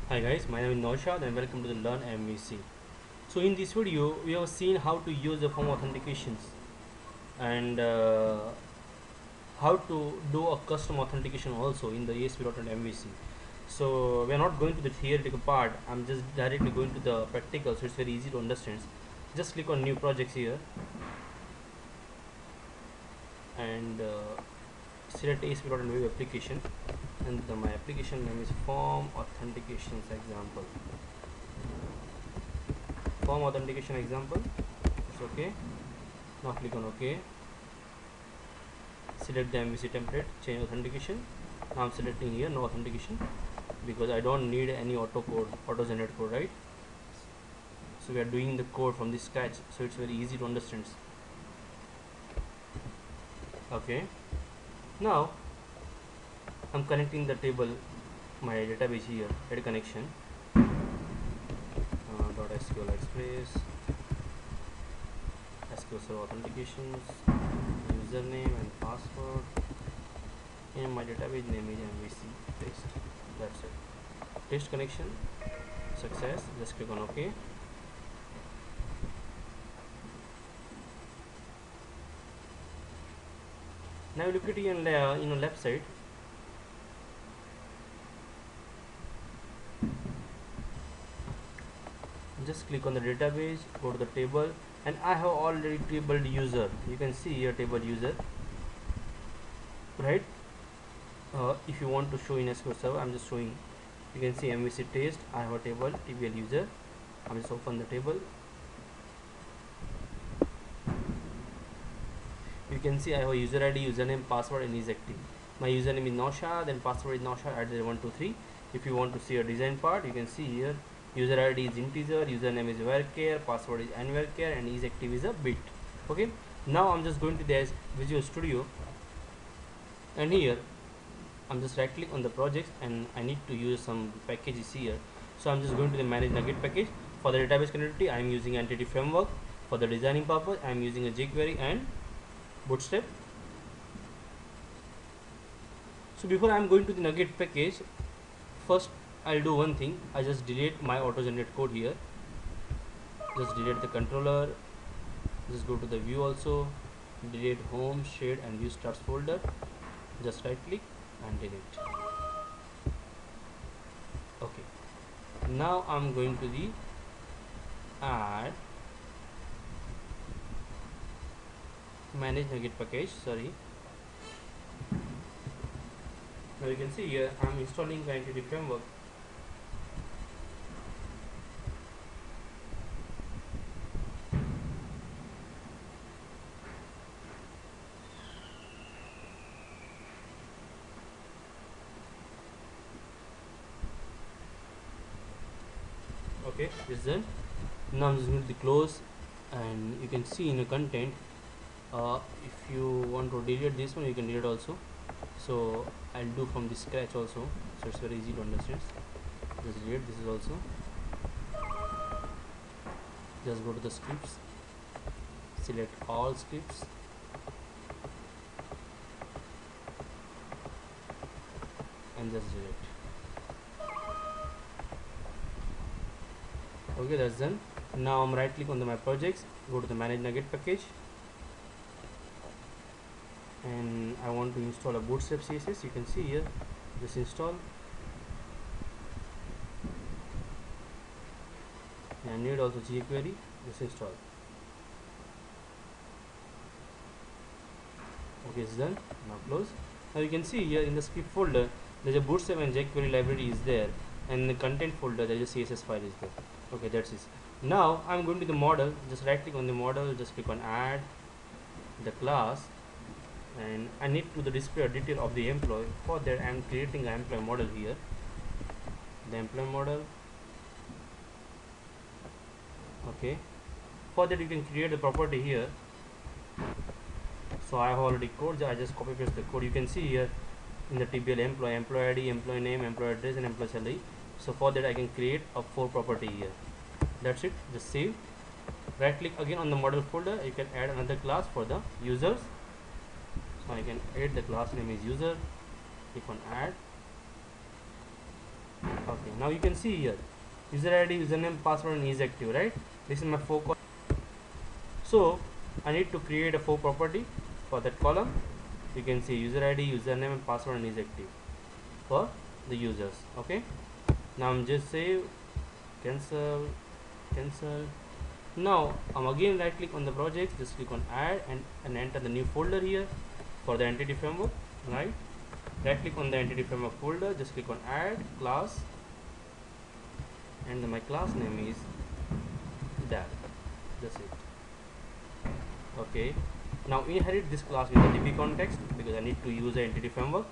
Hi guys, my name is Naushad and welcome to the Learn MVC. So in this video, we have seen how to use the form authentications and how to do a custom authentication also in the ASP.NET MVC. So we are not going to the theoretical part. I'm just directly going to the practical, so it's very easy to understand. Just click on new projects here and select ASP.NET Web application, and my application name is Form Authentications Example. Form authentication example. It's okay. Now click on OK. Select the MVC template, change authentication. Now I'm selecting here no authentication because I don't need any auto generate code, right? So we are doing the code from the scratch, so it's very easy to understand. Okay. Now I'm connecting the table, my database here, add connection. .SQL Express, SQL Server Authentications, username and password, and my database name is MVC test. That's it. Test connection success. Just click on OK. Now look at it in the left side. Just click on the database, go to the table, and I have already tabled user. You can see here table user, right? If you want to show in SQL Server, I'm just showing. You can see MVC test. I have a table TBL user. I'm just open the table. You can see I have a user ID, username, password, and is active. My username is Naushad and password is Naushad@123. If you want to see a design part, you can see here user ID is integer, username is varchar, password is nvarchar, and is active is a bit. Okay. Now I'm just going to the Visual Studio, and here I'm just right click on the projects, and I need to use some packages here. So I'm just going to the manage nugget package. For the database connectivity, I am using entity framework. For the designing purpose, I am using a jQuery and Bootstrap. So before I am going to the nugget package, first I'll do one thing. I just delete my auto generate code here. Just delete the controller. Just go to the view also. Delete home, shade, and view starts folder. Just right click and delete. Okay. Now I'm going to the add manage nugget package. Sorry. Now you can see here I'm installing the entity framework. Okay, this is done. Now I'm just going to close, and you can see in the content, if you want to delete this one, you can delete also. So I'll do from the scratch also, so it's very easy to understand. Just delete this is also. Just go to the scripts, select all scripts, and just delete. Okay, that's done. Now I'm right click on my projects, go to the manage nugget package, and I want to install a Bootstrap CSS. You can see here, just install. And need also jQuery, just install. Okay, it's done. Now close. Now you can see here in the script folder there's a Bootstrap and jQuery library is there, and in the content folder there's a CSS file is there. Okay, that's it. Now I'm going to the model. Just right click on the model, just click on add the class, and I need to display a detail of the employee. For that I'm creating an employee model here, the employee model. Okay, for that you can create the property here. So I have already code, I just copy paste the code. You can see here in the TBL employee ID, employee name, employee address, and employee salary. So for that I can create a 4 property here. That's it. Just save. Right click again on the model folder. You can add another class for the users. So I can add the class name is user. Click on add. Okay, now you can see here user ID, username, password, and is active, right? This is my 4 column. So I need to create a 4 property for that column. You can see user ID, username, and password, and is active for the users. Okay, now I'm just save, cancel, cancel. Now I'm again right click on the project, just click on add and enter the new folder here for the entity framework. Right click on the entity framework folder, just click on add class, and my class name is that. That's it. Okay, now inherit this class with the DB context because I need to use the entity framework,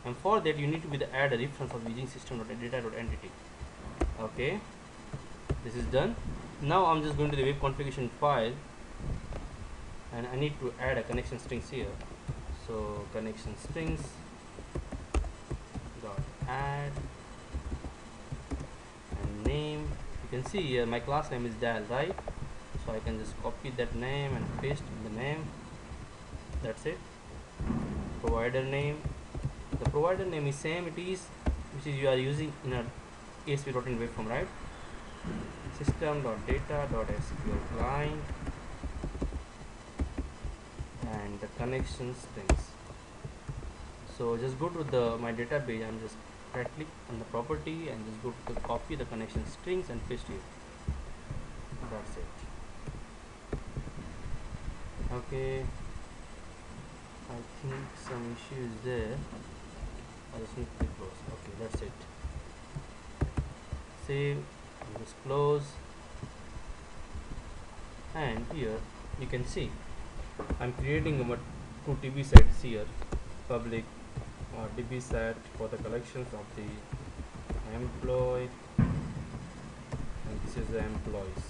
and for that you need to add a reference of using system.data.entity. Okay, this is done. Now I'm just going to the web configuration file, and I need to add a connection strings here. So connection strings dot add and name. You can see here my class name is Dal, right? So I can just copy that name and paste in the name. That's it. Provider name. The provider name is same it is which is you are using in a ASP.NET web form, right? System.data.sql client and the connection strings. So just go to the my database and just right click on the property and just go to copy the connection strings and paste it. That's it. Okay, I think some issue is there. I just need to close. Okay, that's it. Save and just close, and here you can see I'm creating about 2 DB sets here, public DB set for the collections of the employee, and this is the employees.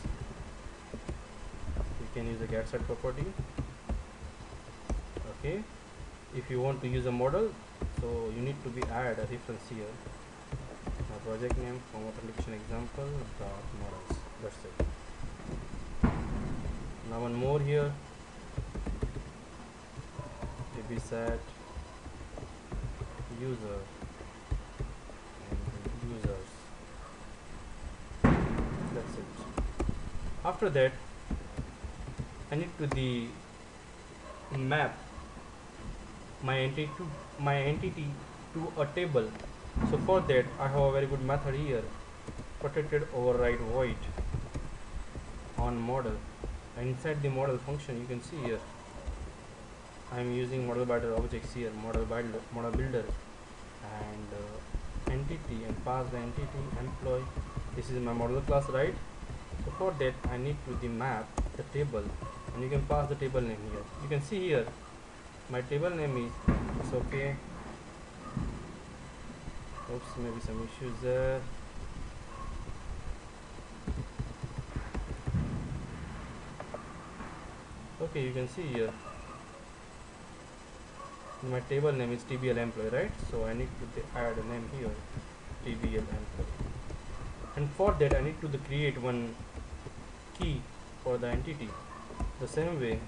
You can use the get set property. Okay, if you want to use a model, so you need to add a reference here. Project name from authentication example dot models. That's it. Now one more here, DB set user and users. That's it. After that I need to map my entity to a table. So for that I have a very good method here, protected override void on model, and inside the model function you can see here I am using model builder objects here, model builder and entity, and pass the entity employee. This is my model class, right? So for that I need to map the table, and you can pass the table name here. You can see here my table name is, it's okay. Oops, maybe some issues there. Okay, you can see here my table name is TBL employee, right? So I need to add a name here, TBL employee, and for that I need to create one key for the entity. The same way,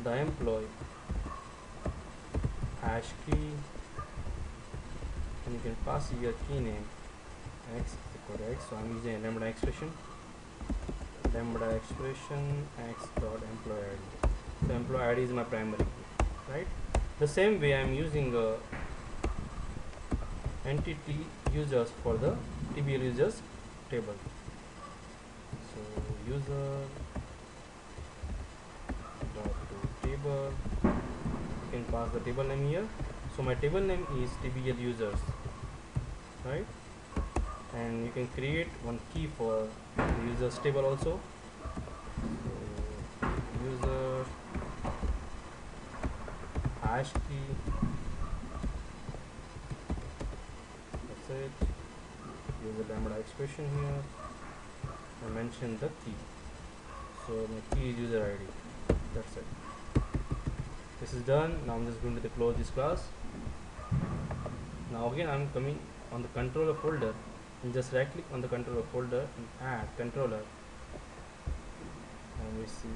the employee hash key, and you can pass your key name x is equal to x. So I'm using a lambda expression x dot employee ID. So employee ID is my primary key, right? The same way I'm using entity users for the TBL users table. So user dot to table, you can pass the table name here. So my table name is TBL users, right? And you can create one key for the users table also. So user hash key, that's it. Use the lambda expression here. I mentioned the key, so my key is user ID. That's it. This is done. Now I'm just going to close this class. Now again I'm coming on the controller folder and just right click on the controller folder and add controller, and we see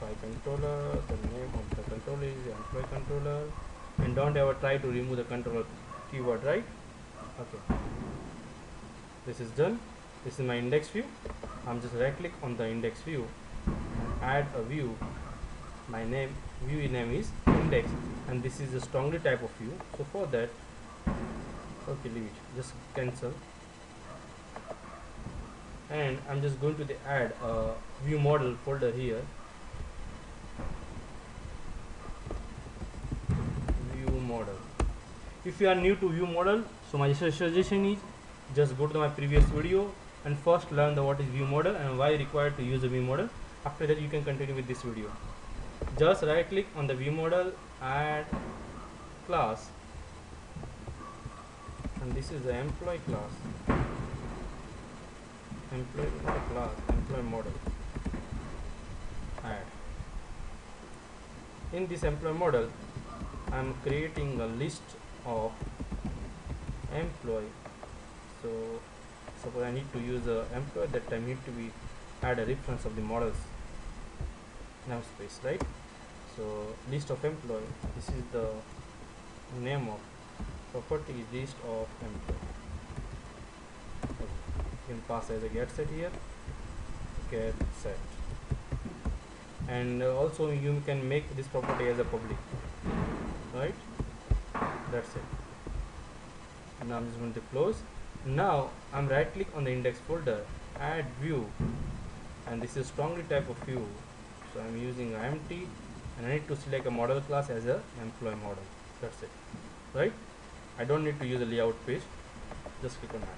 file controller. The name of the controller is employee controller, and don't ever try to remove the controller keyword, right? Okay, This is done. This is my index view. I'm just right click on the index view and add a view. My view name is index, and this is a strongly type of view. So for that, okay, leave it, just cancel. And I'm just going to add a view model folder here. View model. If you are new to view model, so my suggestion is just go to my previous video and first learn what is view model and why required to use a view model. After that you can continue with this video. Just right click on the view model, add class, and this is the employee class. Employee model. Add. In this employee model, I am creating a list of employee. So suppose I need to use a employee, that I need to add a reference of the models namespace, right? So list of employee. This is the name of property, list of employee. You can pass as a get set here, get set, and also you can make this property as a public, right? That's it. Now I'm just going to close. Now I'm right click on the index folder, add view, and this is strongly type of view, so I'm using empty, and I need to select a model class as a employee model. That's it, right? I don't need to use a layout page. Just click on that.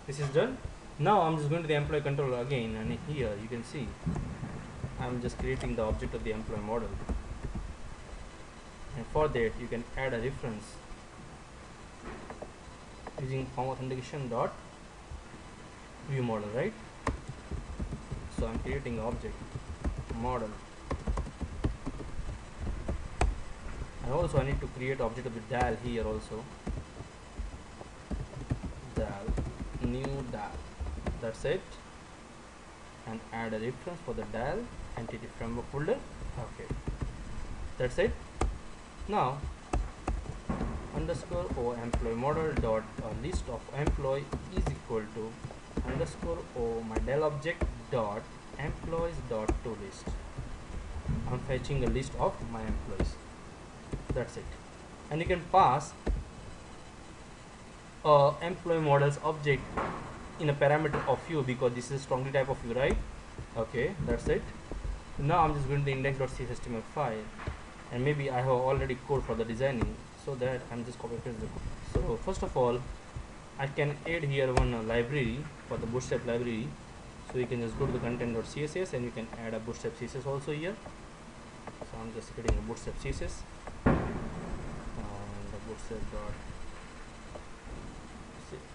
This is done. Now I'm just going to the employee controller again, and here you can see I'm just creating the object of the employee model, and for that you can add a reference using form authentication dot view model, right? So I'm creating an object model, and also I need to create object of the dial here also. Dial, new dial. That's it. And add a reference for the dial entity framework folder. Okay, that's it. Now underscore o employee model dot list of employee is equal to underscore o my dial object dot employees dot to list. I'm fetching a list of my employees. That's it. And you can pass employee models object in a parameter of view, because this is strongly type of view, right? Okay, that's it. Now I'm just going to the index.cshtml file, and maybe I have already code for the designing, so that I'm just copy paste the code. So first of all, I can add here one library for the bootstrap library. So you can just go to the content.css and you can add a bootstrap css also here. So I'm just creating a bootstrap css, and the bootstrap dot,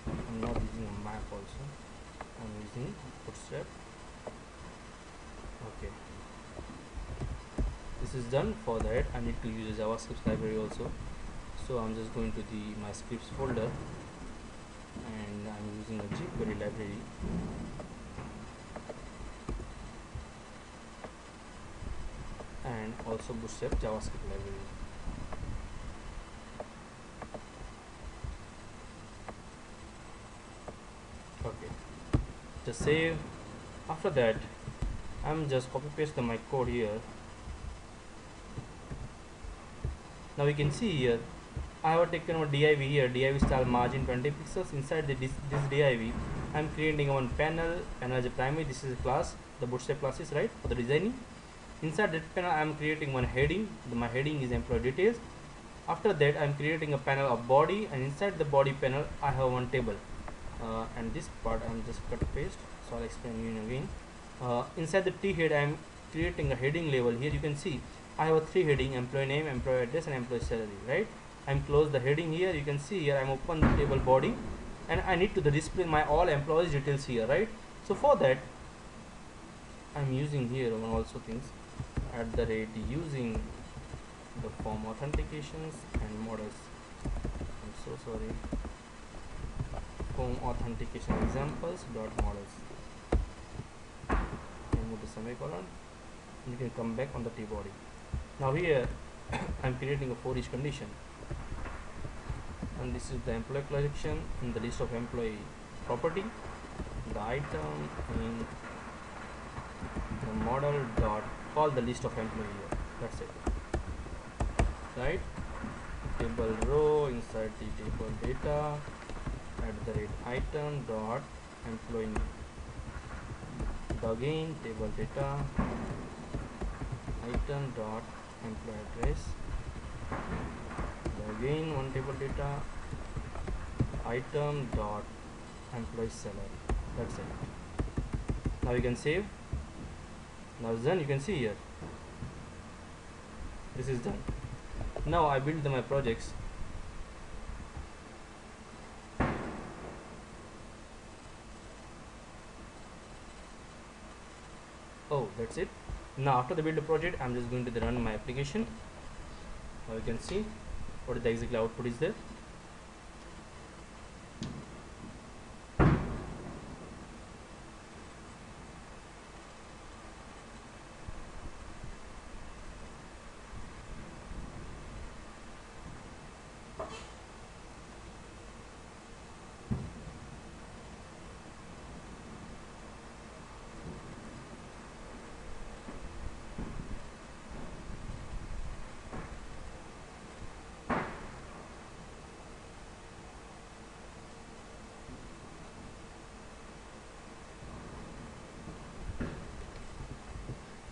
I'm not using a map also, I'm using bootstrap. Okay, this is done. For that I need to use a JavaScript library also, so I'm just going to my scripts folder, and I'm using a jQuery library, and also bootstrap JavaScript library. Okay, just save. After that I'm just copy paste my code here. Now we can see here I have taken a div here, div style margin 20 pixels. Inside this div I'm creating one panel as a primary. This is a class, the bootstrap classes, right, for the designing. Inside that panel I'm creating one heading. My heading is employee details. After that I'm creating a panel of body, and inside the body panel I have one table, and this part I'm just cut paste, so I'll explain you again. Inside the T head I'm creating a heading label. Here you can see I have a 3 heading: employee name, employee address, and employee salary, right? I'm close the heading here. You can see here I'm open the table body, and I need to display my all employees details here, right? So for that I'm using here one also things @ using the form authentications and models. I'm so sorry. Form authentication examples dot models. Remove the semicolon. You can come back on the T body. Now here I'm creating a for each condition, and this is the employee collection in the list of employee property, the item in the model dot call the list of employee here. That's it, right? Table row inside the table data at the rate item dot employee name. Again table data item dot employee address. Again one table data item dot employee salary. That's it. Now you can save. Now it's done. You can see here. This is done. Now I build my projects. Oh, that's it. Now after the build project, I'm just going to run my application. Now you can see what is the exact output is there.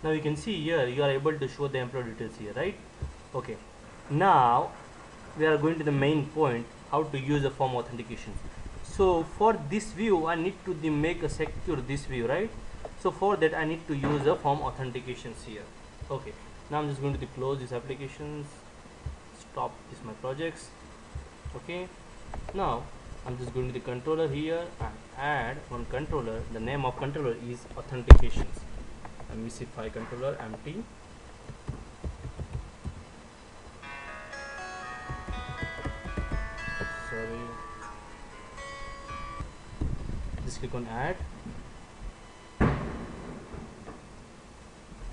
Now you can see here you are able to show the employee details here, right? Okay, now we are going to the main point, how to use a form authentication. So for this view I need to make a secure this view, right? So for that I need to use a form authentications here. Okay, now I'm just going to close these applications, stop this my projects. Okay, now I'm just going to the controller here and add one controller. The name of controller is authentications. MVC file controller empty. Sorry. Just click on add.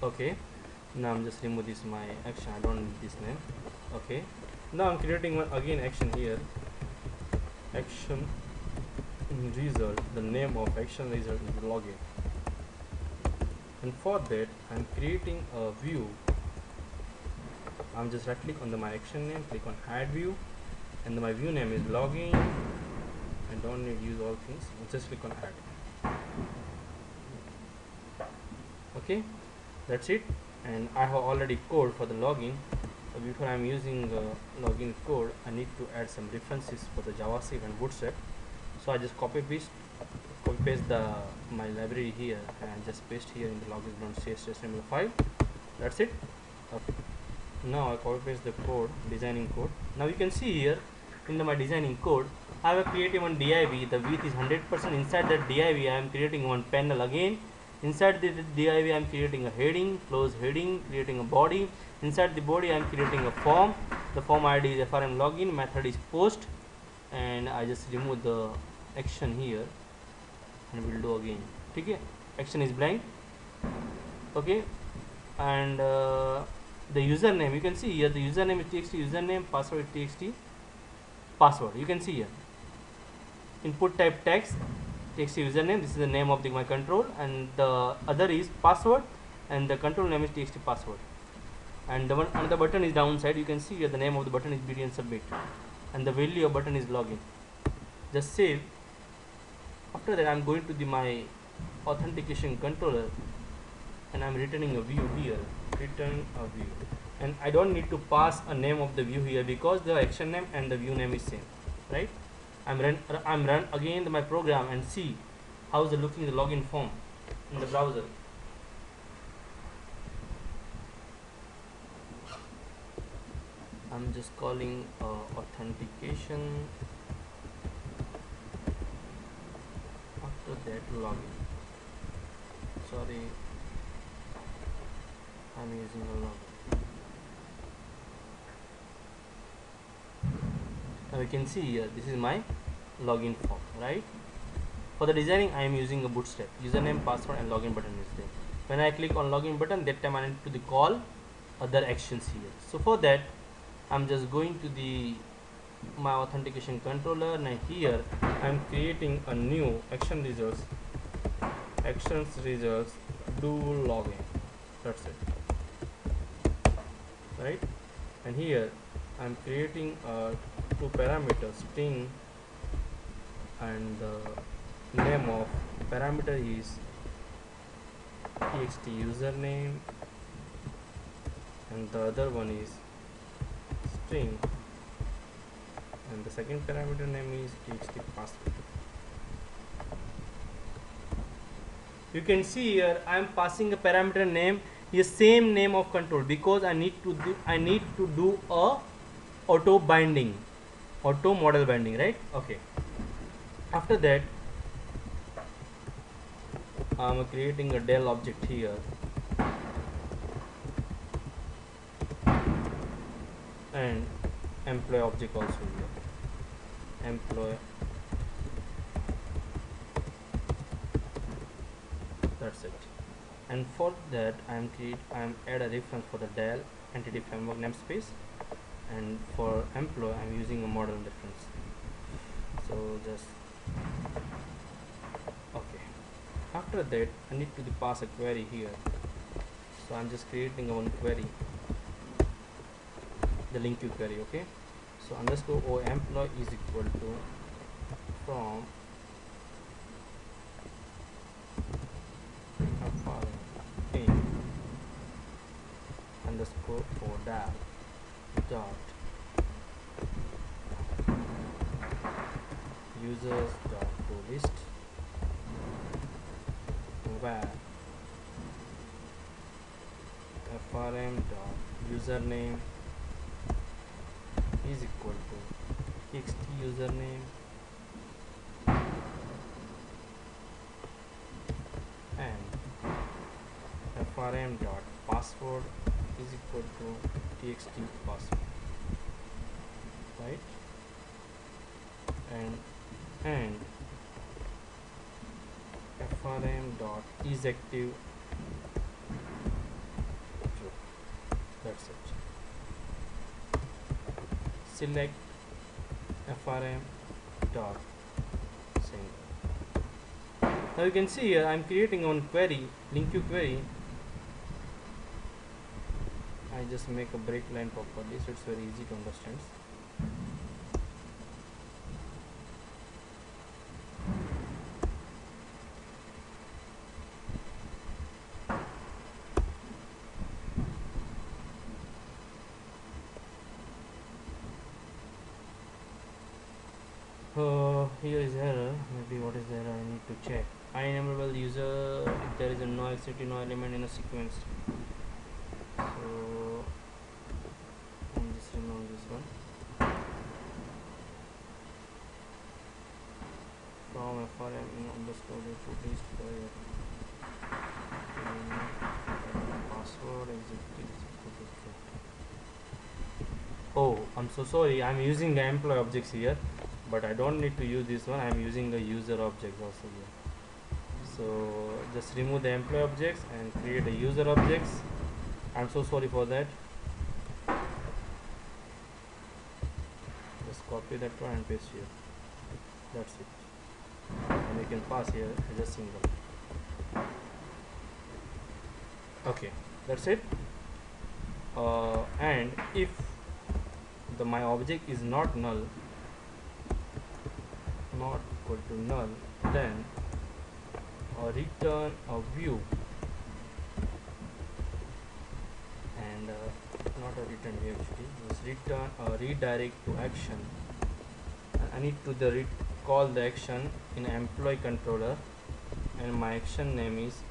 Okay. Now I'm just remove this my action. I don't need this name. Okay. Now I'm creating one again action here. Action result. The name of action result is login. And for that I'm creating a view. I'm just right click on my action name, click on add view, and my view name is login. I don't need to use all things, just click on add. Okay, that's it. And I have already code for the login. So before I'm using the login code, I need to add some references for the JavaScript and Bootstrap. So I just copy paste my library here and just paste here in the login.css file. That's it. Okay. Now I copy paste the code, designing code. Now you can see here in my designing code I have created one div. The width is 100%. Inside that div I am creating one panel again. Inside the div I am creating a heading, close heading, creating a body. Inside the body I am creating a form. The form ID is frm login, method is post, and I just remove the action here and we'll do again. Okay, action is blank. Okay, and the username, you can see here the username is txt username, password is txt password. You can see here input type text txt username, this is the name of my control, and the other is password, and the control name is txt password. And the one another button is downside. You can see here the name of the button is btn submit, and the value of button is login. Just save. After that I'm going to my authentication controller and I'm returning a view here, return a view, and I don't need to pass a name of the view here because the action name and the view name is same, right? I'm run again my program and see how's the looking the login form in the browser. I'm just calling authentication. After that login. Sorry, I'm using a login. Now you can see here this is my login form, right? For the designing I am using a Bootstrap. Username, password and login button is there. When I click on login button, that time I need to call other actions here. So for that I'm just going to the my authentication controller, and here I'm creating a new action results, do login. That's it, right? And here I'm creating two parameters, string, and the name of parameter is txt username, and the other one is string, and the second parameter name is txt password. You can see here I am passing a parameter name is same name of control, because I need to do a auto model binding, right? Okay. After that I'm creating a del object here, and employee object also here, employee. That's it. And for that I'm add a reference for the del entity framework namespace, and for employee I'm using a model reference. So just okay. After that I need to pass a query here, so I'm just creating a one query, the link queue query. Okay, so underscore o employee is equal to from in underscore o dal dot users dot to list where frm dot username is equal to txt username and frm dot password is equal to txt password, right? And frm dot is active true. That's it. Select frm dot single. Now you can see here I'm creating one query, link queue query. I just make a break line properly, so it's very easy to understand. Here is error. Maybe what is the error? I need to check. Unenabled user if there is a no activity, no element in a sequence. So I'm just remove this one. From frm in underscore to list password execute. Oh, I'm so sorry. I'm using the employee objects here, but I don't need to use this one. I'm using the user objects also here. So just remove the employee objects and create a user objects. I'm so sorry for that. Just copy that one and paste here. That's it. And you can pass here as a single. Okay, that's it. And if my object is not null, not equal to null, then return a view, and not a return view actually, just return a redirect to action. I need to call the action in employee controller, and my action name is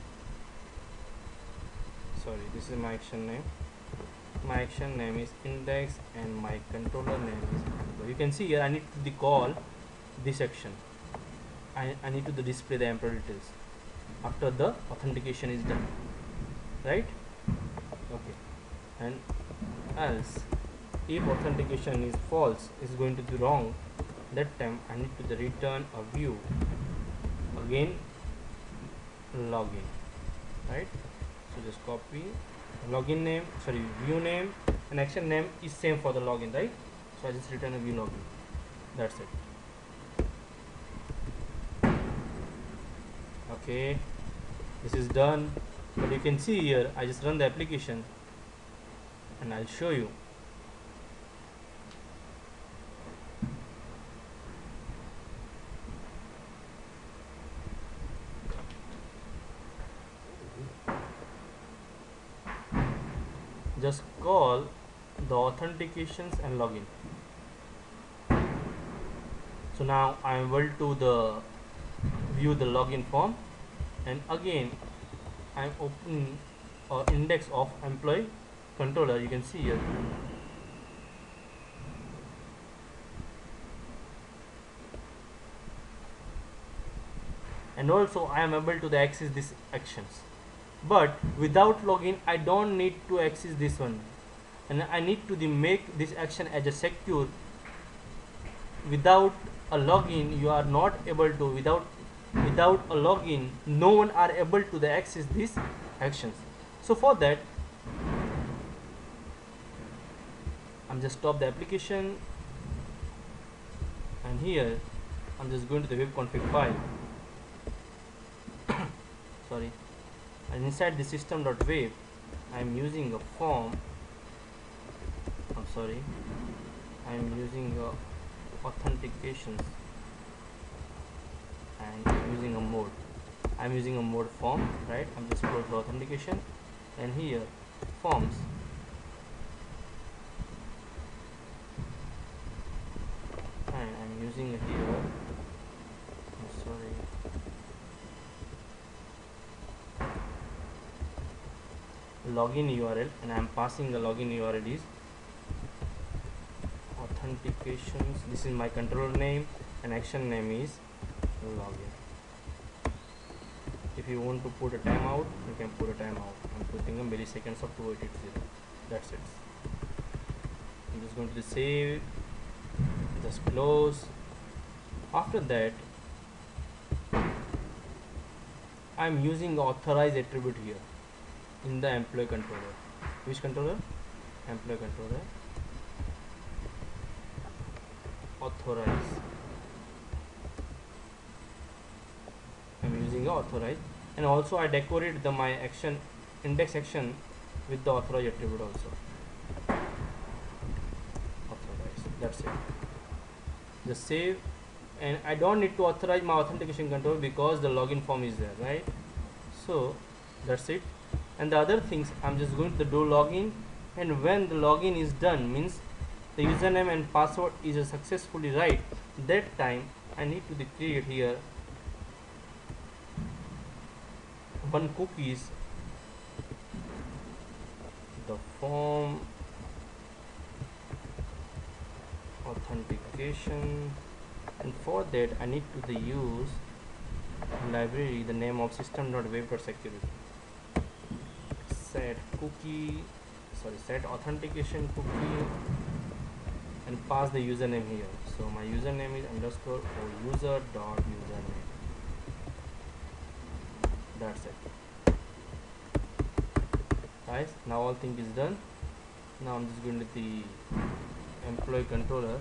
this is my action name. My action name is index and my controller name is employee. You can see here I need to call this action. I need to display the employee details after the authentication is done, right? Okay, and else if authentication is false, is going to be wrong, that time I need to return a view, again login, right? So just copy login name, sorry, view name and action name is same for the login, right? So I just return a view login. That's it. Okay, this is done. But you can see here, I just run the application and I'll show you. Just call the authentications and login. So now I am able to the view the login form, and again I am opening index of employee controller. You can see here. And also I am able to access these actions, but without login I don't need to access this one, and I need to make this action as a secure. Without a login you are not able to, without a login no one are able to access these actions. So for that I'm just stop the application, and here I'm just going to the web config file. Sorry, and inside the system.web I'm using a form. I'm using authentications, and I'm using a mode form, right? I'm just close the authentication, and here forms, and I'm using here, login URL, and I'm passing the login URL is authentications. This is my controller name, and action name is login. If you want to put a timeout, you can put a timeout. I'm putting a milliseconds of 2880. That's it. I'm just going to save, just close. After that I'm using the authorize attribute here in the employee controller. Which controller? Employee controller. Authorize. I'm using authorize, and also I decorate my action index action with the authorize attribute also. Authorize. That's it. Just save, and I don't need to authorize my authentication control because the login form is there, right? So that's it. And the other things I'm just going to do login, and when the login is done, means the username and password is successfully right, that time I need to create here one cookies, the form authentication, and for that I need to use library, the name of system.web.security, set authentication cookie, and pass the username here. So my username is underscore or user.username. That's it, guys. Now all thing is done. Now I'm just going to the employee controller.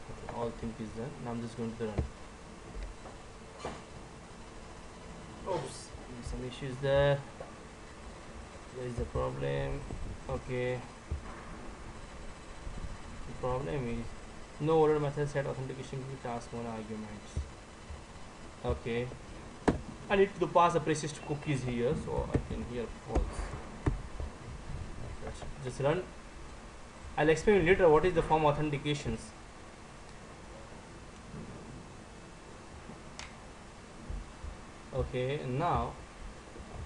Okay, all thing is done. Now I'm just going to run. Oops, some issues there. There is a problem. Okay, the problem is no order method set authentication key task one arguments. Okay, I need to pass the persist cookies here, so I can here false. Just run. I'll explain later what is the form authentications. Okay, now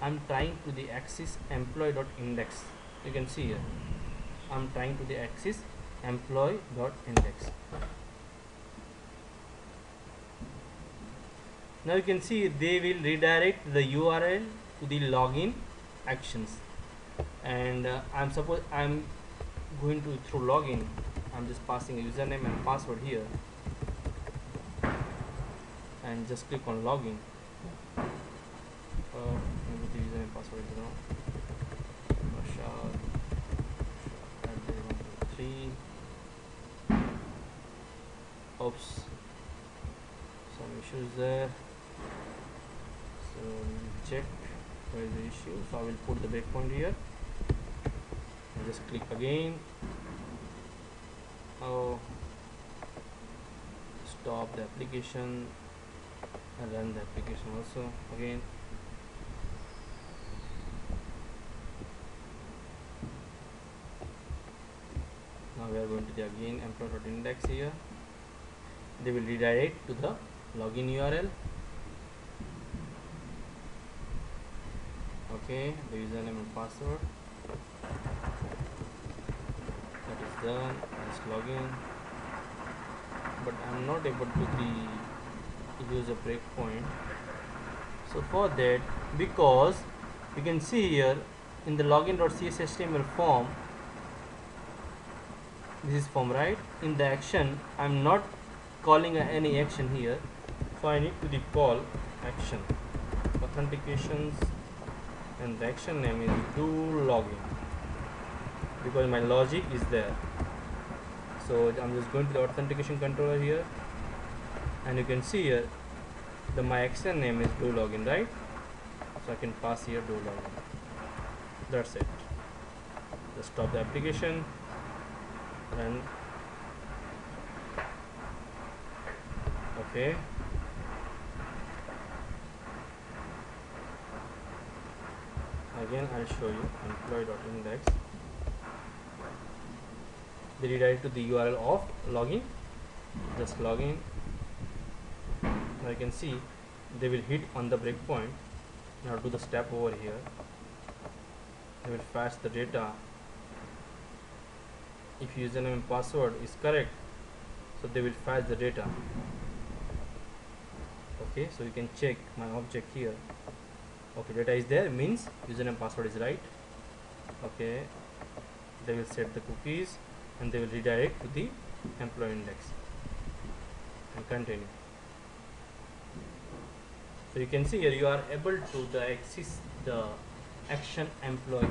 I'm trying to the access employee.index. You can see here I'm trying to the access employee.index. Now you can see they will redirect the URL to the login actions, and I'm going to through login. I'm just passing a username and password here, and just click on login. user. So we'll check where is the issue. So I will put the breakpoint here and just click again. Oh, stop the application and run the application also again. Now we are going to the again employee.index here. They will redirect to the login URL. Okay, the username and password. That is done. Let's log in. But I'm not able to use a breakpoint. So for that, because you can see here in the login.cshtml form, this is form, right? In the action, I'm not calling any action here, so I need to call action authentications, and the action name is do login because my logic is there. So I'm just going to the authentication controller here, and you can see here my action name is do login, right? So I can pass here do login. That's it. Just stop the application and okay. Again I'll show you employee.index. They redirect to the URL of login. Just login. Now you can see they will hit on the breakpoint. Now do the step over here. They will fetch the data. If username and password is correct, so they will fetch the data. Okay, so you can check my object here. Okay, data is there, means username and password is right. Okay, they will set the cookies and they will redirect to the employee index and continue. So you can see here you are able to access the action employee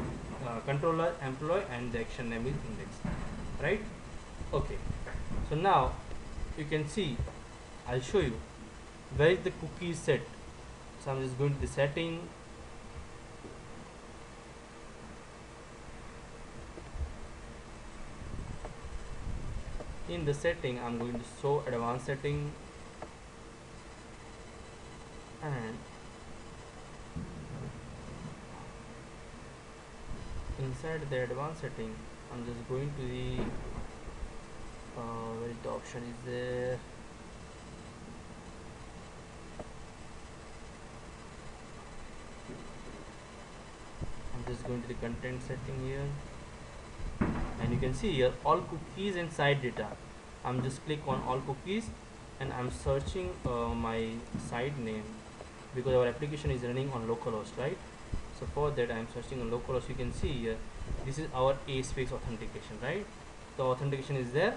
controller employee and the action name is index, right? Okay, so now you can see I'll show you where is the cookie is set. So I'm just going to the setting. In the setting I'm going to show advanced setting, and inside the advanced setting I'm just going to the where the option is there. I'm just going to the content setting here, and you can see here all cookies and site data. I'm just click on all cookies and I'm searching my site name because our application is running on localhost, right? So for that I'm searching on localhost. You can see here this is our A-space authentication, right? The authentication is there.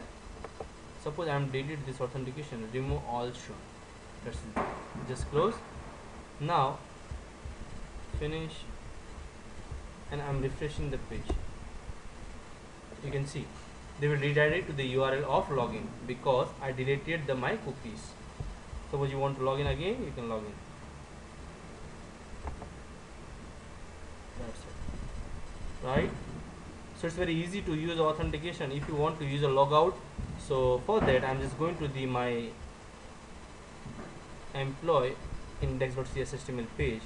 Suppose I'm delete this authentication, remove all show. That's it. Just close. Now finish, and I'm refreshing the page. You can see they will redirect to the URL of login because I deleted my cookies. Suppose you want to log in again, you can log in. That's it, right? So it's very easy to use authentication. If you want to use a logout, so for that I'm just going to the my employee index.cshtml page,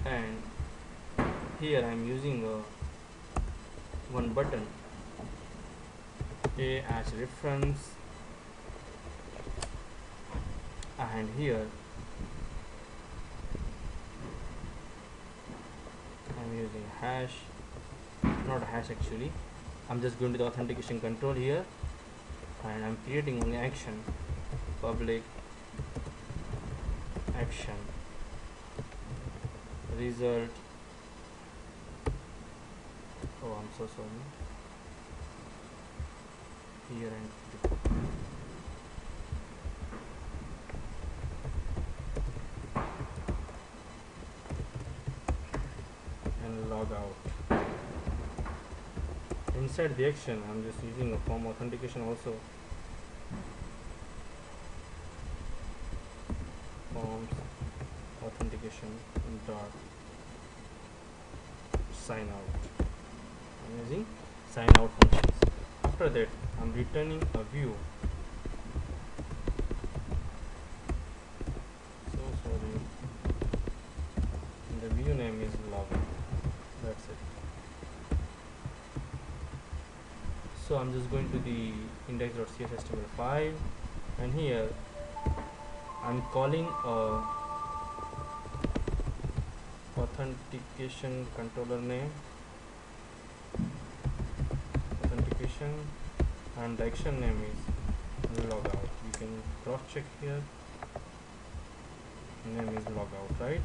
and here I'm using one button A as reference, and here I'm using hash, not a hash actually. I'm just going to the authentication control here, and I'm creating an action, public action result. Oh, I'm so sorry. Here and log out. Inside the action, I'm just using a form authentication also. dot sign out. I'm using sign out functions. After that, I'm returning a view. So sorry. And the view name is login. That's it. So I'm just going to the index.cshtml5, and here I'm calling a authentication controller name, authentication, and the action name is logout. You can cross check here. Name is logout, right?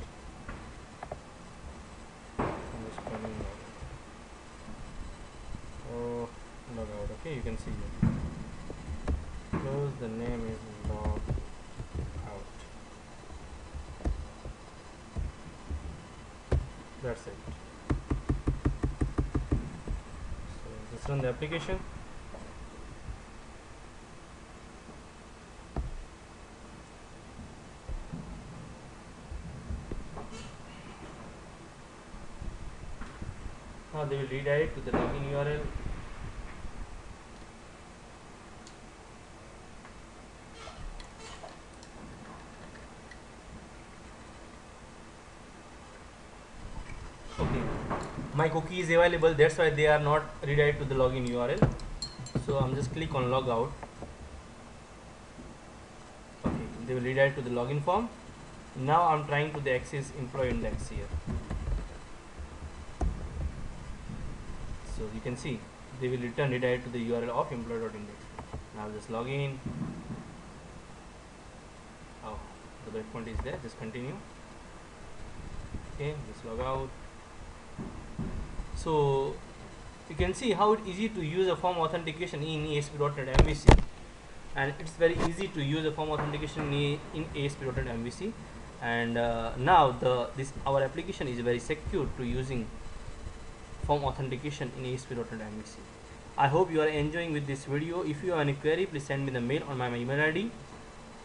I'm just calling logout. Oh, logout. Okay, you can see here. Close. The name is logout. That's it. So just run the application. Now they will redirect to the login URL. Okay, my cookie is available, that's why they are not redirect to the login URL. So I'm just click on logout. Okay, they will redirect to the login form. Now I'm trying to the access employee index here. So you can see they will return redirect to the URL of employee.index. Now just log in. Oh, the breakpoint is there, just continue. Okay, just log out. So you can see how it's easy to use a form authentication in ASP.NET MVC, and it's very easy to use a form authentication in ASP.NET MVC. And now our application is very secure to using form authentication in ASP.NET MVC. I hope you are enjoying with this video. If you have any query, please send me the mail on my email ID.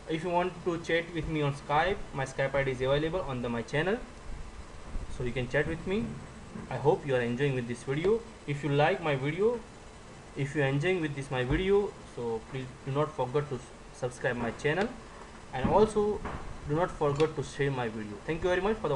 If you want to chat with me on Skype, my Skype ID is available on my channel, so you can chat with me. I hope you are enjoying with this video. If you like my video, if you are enjoying with my video, so please do not forget to subscribe my channel, and also do not forget to share my video. Thank you very much for the